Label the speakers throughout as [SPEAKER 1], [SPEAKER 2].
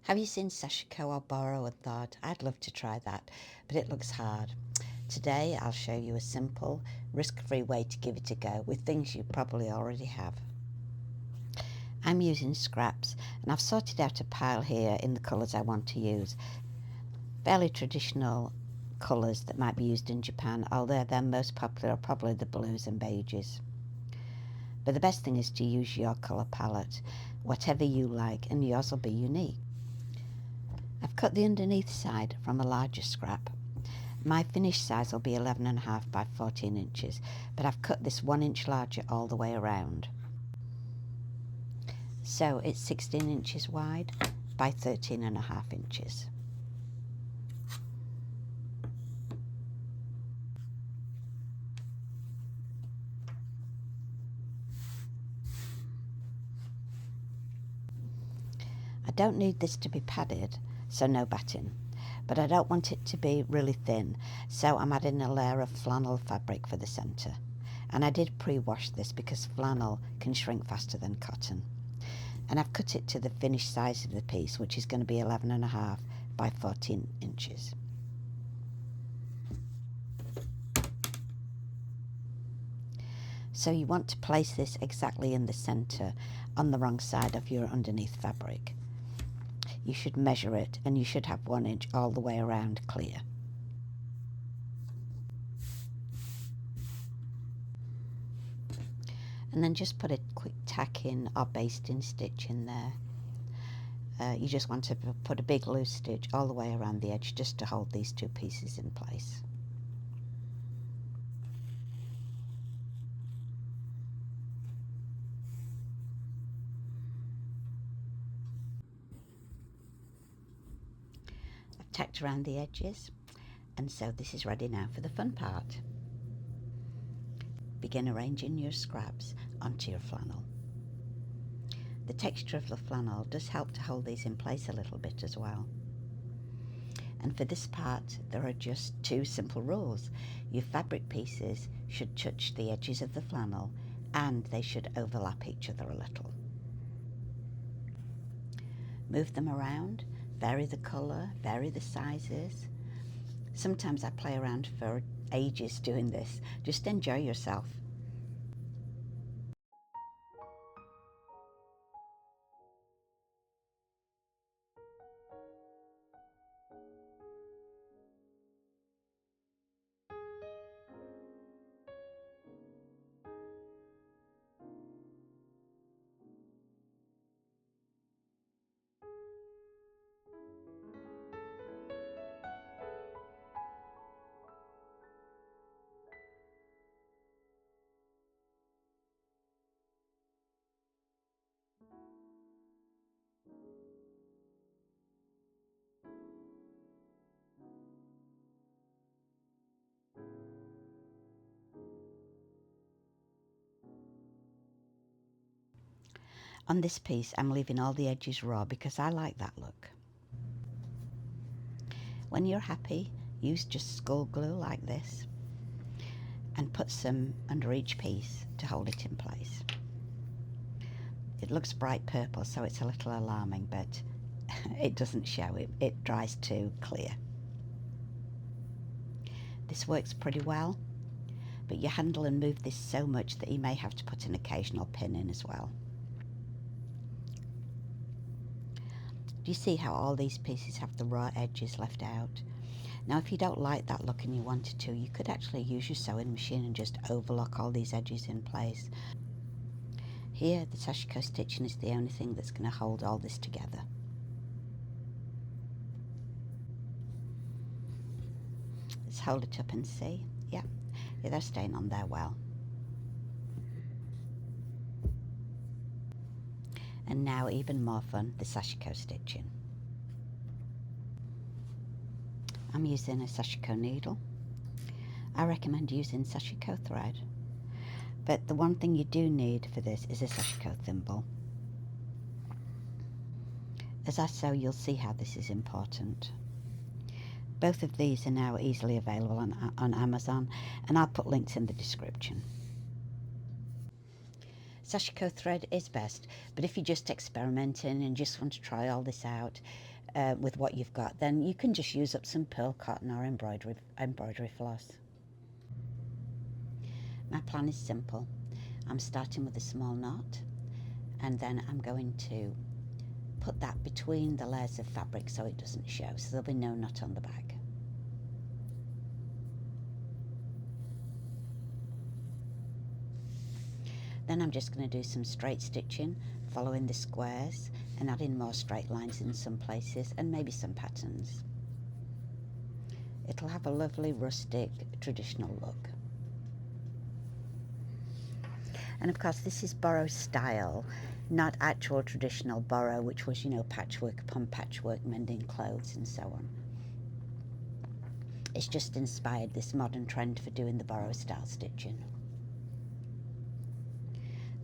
[SPEAKER 1] Have you seen Sashiko or Boro and thought, I'd love to try that, but it looks hard? Today I'll show you a simple, risk-free way to give it a go with things you probably already have. I'm using scraps and I've sorted out a pile here in the colours I want to use. Fairly traditional colours that might be used in Japan, although their most popular are probably the blues and beiges. But the best thing is to use your colour palette, whatever you like, and yours will be unique. I've cut the underneath side from a larger scrap. My finished size will be 11.5 by 14 inches, but I've cut this 1 inch larger all the way around. So it's 16 inches wide by 13.5 inches. I don't need this to be padded, so no batting, but I don't want it to be really thin, so I'm adding a layer of flannel fabric for the centre. And I did pre-wash this because flannel can shrink faster than cotton. And I've cut it to the finished size of the piece, which is going to be 11.5 by 14 inches. So you want to place this exactly in the centre on the wrong side of your underneath fabric. You should measure it and you should have 1 inch all the way around clear. And then just put a quick tack in or basting stitch in there. You just want to put a big loose stitch all the way around the edge just to hold these two pieces in place. I've tacked around the edges, and so this is ready now for the fun part. Begin arranging your scraps onto your flannel. The texture of the flannel does help to hold these in place a little bit as well. And for this part, there are just two simple rules. Your fabric pieces should touch the edges of the flannel and they should overlap each other a little. Move them around, vary the colour, vary the sizes. Sometimes I play around for ages doing this. Just enjoy yourself. On this piece, I'm leaving all the edges raw because I like that look. When you're happy, use just school glue like this and put some under each piece to hold it in place. It looks bright purple, so it's a little alarming, but it doesn't show. It dries too clear. This works pretty well, but you handle and move this so much that you may have to put an occasional pin in as well. Do you see how all these pieces have the raw edges left out? Now if you don't like that look and you wanted to, you could actually use your sewing machine and just overlock all these edges in place. Here the Sashiko stitching is the only thing that's going to hold all this together. Let's hold it up and see. Yeah, they're staying on there well. And now even more fun, the Sashiko stitching. I'm using a Sashiko needle. I recommend using Sashiko thread, but the one thing you do need for this is a Sashiko thimble. As I sew, you'll see how this is important. Both of these are now easily available on Amazon, and I'll put links in the description. Sashiko thread is best, but if you're just experimenting and just want to try all this out, with what you've got, then you can just use up some pearl cotton or embroidery floss. My plan is simple. I'm starting with a small knot, and then I'm going to put that between the layers of fabric so it doesn't show, so there'll be no knot on the back. Then I'm just going to do some straight stitching, following the squares and adding more straight lines in some places and maybe some patterns. It'll have a lovely rustic traditional look. And of course this is Boro style, not actual traditional Boro, which was, you know, patchwork upon patchwork, mending clothes and so on. It's just inspired this modern trend for doing the Boro style stitching.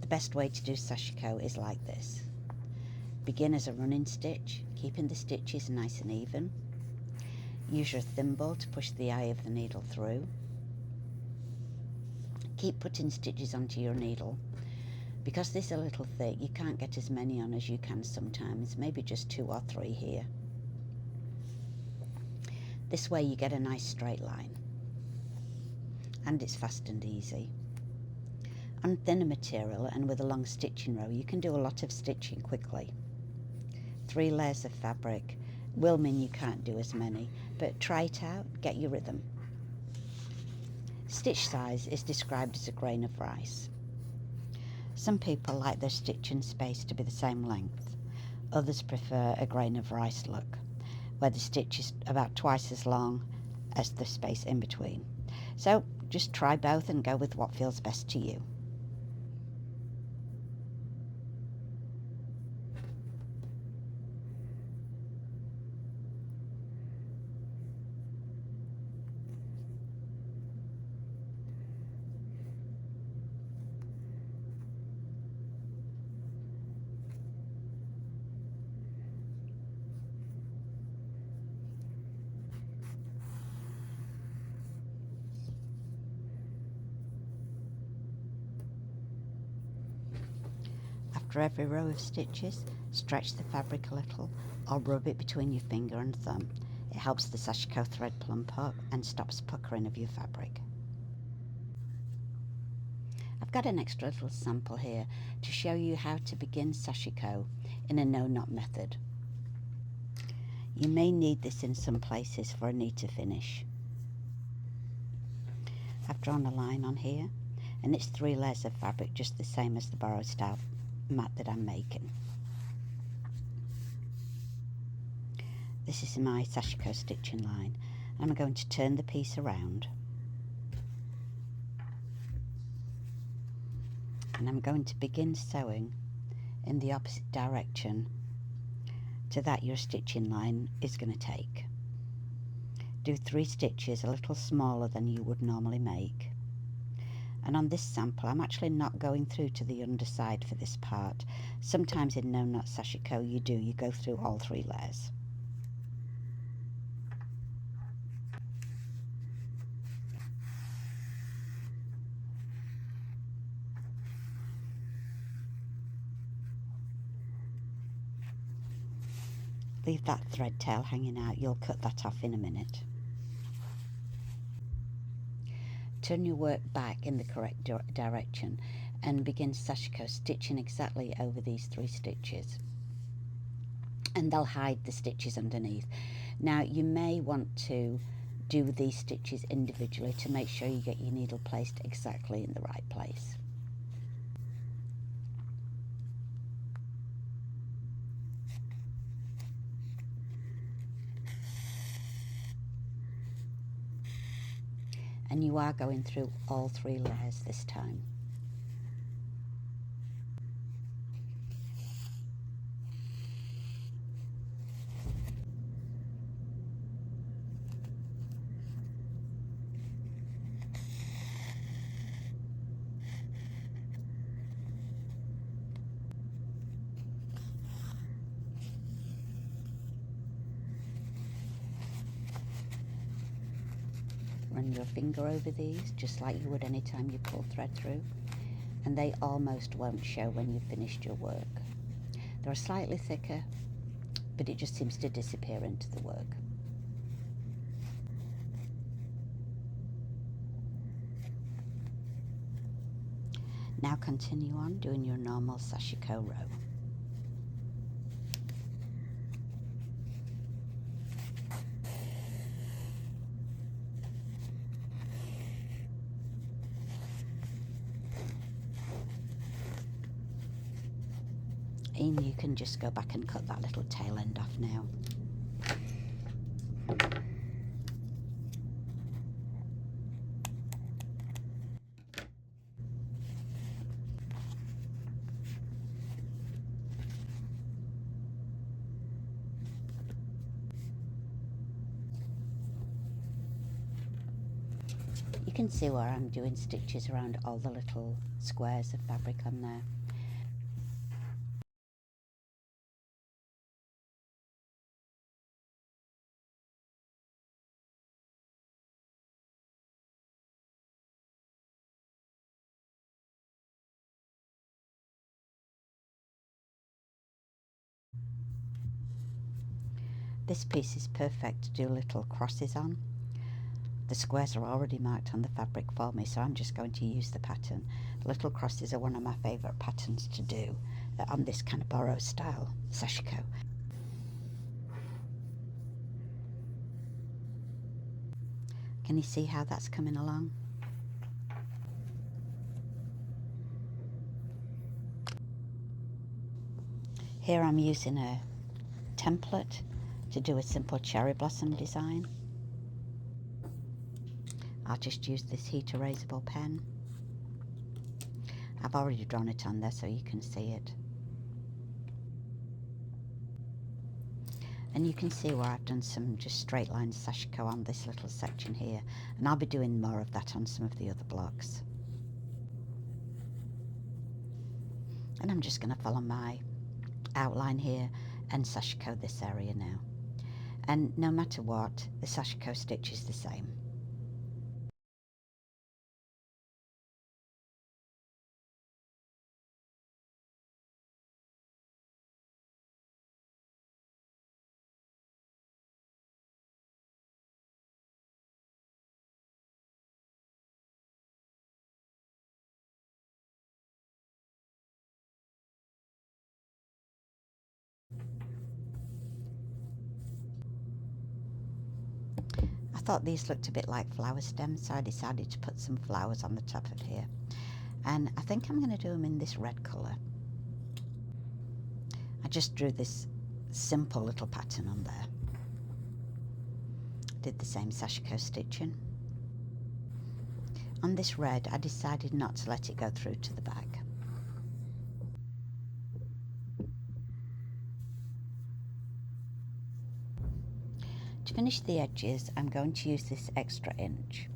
[SPEAKER 1] The best way to do Sashiko is like this. Begin as a running stitch, keeping the stitches nice and even. Use your thimble to push the eye of the needle through. Keep putting stitches onto your needle. Because this is a little thick, you can't get as many on as you can sometimes, maybe just 2 or 3 here. This way you get a nice straight line. And it's fast and easy. On thinner material and with a long stitching row, you can do a lot of stitching quickly. 3 layers of fabric will mean you can't do as many, but try it out, get your rhythm. Stitch size is described as a grain of rice. Some people like their stitching space to be the same length. Others prefer a grain of rice look, where the stitch is about twice as long as the space in between. So just try both and go with what feels best to you. After every row of stitches, stretch the fabric a little or rub it between your finger and thumb. It helps the Sashiko thread plump up and stops puckering of your fabric. I've got an extra little sample here to show you how to begin Sashiko in a no-knot method. You may need this in some places for a neater finish. I've drawn a line on here, and it's 3 layers of fabric, just the same as the Boro style mat that I'm making. This is my Sashiko stitching line. I'm going to turn the piece around, and I'm going to begin sewing in the opposite direction to that your stitching line is going to take. Do 3 stitches a little smaller than you would normally make. And on this sample, I'm actually not going through to the underside for this part. Sometimes in no-knot Sashiko you go through all 3 layers. Leave that thread tail hanging out, you'll cut that off in a minute. Turn your work back in the correct direction and begin Sashiko stitching exactly over these 3 stitches, and they'll hide the stitches underneath. Now you may want to do these stitches individually to make sure you get your needle placed exactly in the right place. And you are going through all 3 layers this time. Run your finger over these just like you would any time you pull thread through, and they almost won't show when you've finished your work. They're slightly thicker, but it just seems to disappear into the work. Now continue on doing your normal Sashiko row. And you can just go back and cut that little tail end off now. You can see where I'm doing stitches around all the little squares of fabric on there. This piece is perfect to do little crosses on. The squares are already marked on the fabric for me, so I'm just going to use the pattern. Little crosses are one of my favourite patterns to do on this kind of Boro style Sashiko. Can you see how that's coming along? Here I'm using a template to do a simple cherry blossom design. I'll just use this heat erasable pen. I've already drawn it on there so you can see it. And you can see where I've done some just straight line Sashiko on this little section here, and I'll be doing more of that on some of the other blocks. And I'm just going to follow my outline here and Sashiko this area now. And no matter what, the Sashiko stitch is the same. I thought these looked a bit like flower stems, so I decided to put some flowers on the top of here. And I think I'm going to do them in this red colour. I just drew this simple little pattern on there. Did the same Sashiko stitching. On this red, I decided not to let it go through to the back. To finish the edges, I'm going to use this extra inch.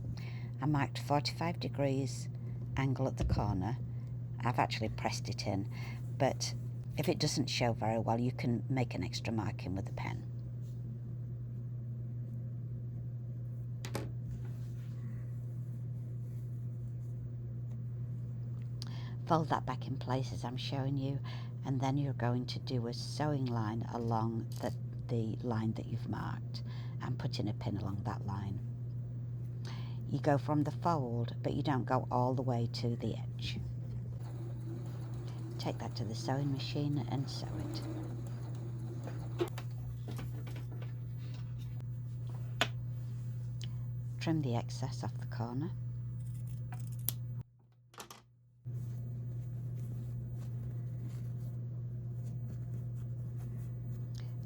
[SPEAKER 1] I marked 45 degrees angle at the corner. I've actually pressed it in, but if it doesn't show very well, you can make an extra marking with a pen. Fold that back in place as I'm showing you, and then you're going to do a sewing line along the line that you've marked and put in a pin along that line. You go from the fold, but you don't go all the way to the edge. Take that to the sewing machine and sew it. Trim the excess off the corner.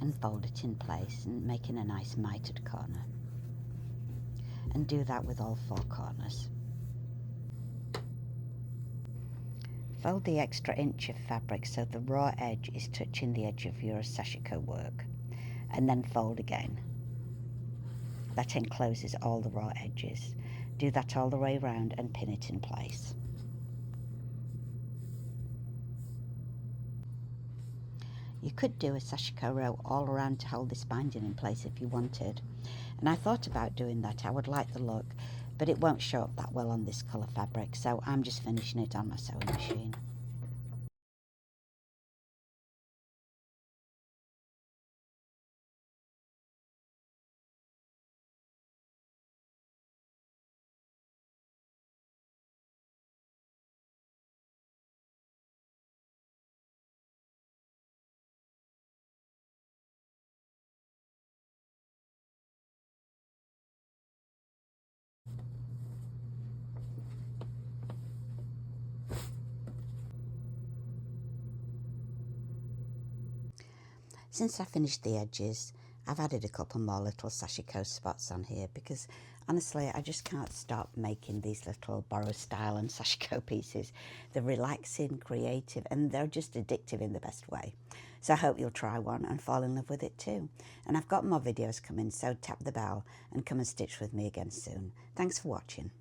[SPEAKER 1] And fold it in place and making a nice mitered corner. And do that with all 4 corners. Fold the extra inch of fabric so the raw edge is touching the edge of your Sashiko work, and then fold again. That encloses all the raw edges. Do that all the way around and pin it in place. You could do a Sashiko row all around to hold this binding in place if you wanted. And I thought about doing that. I would like the look, but it won't show up that well on this colour fabric, so I'm just finishing it on my sewing machine. Since I finished the edges, I've added a couple more little Sashiko spots on here because honestly I just can't stop making these little Boro style and Sashiko pieces. They're relaxing, creative, and they're just addictive in the best way. So I hope you'll try one and fall in love with it too. And I've got more videos coming, so tap the bell and come and stitch with me again soon. Thanks for watching.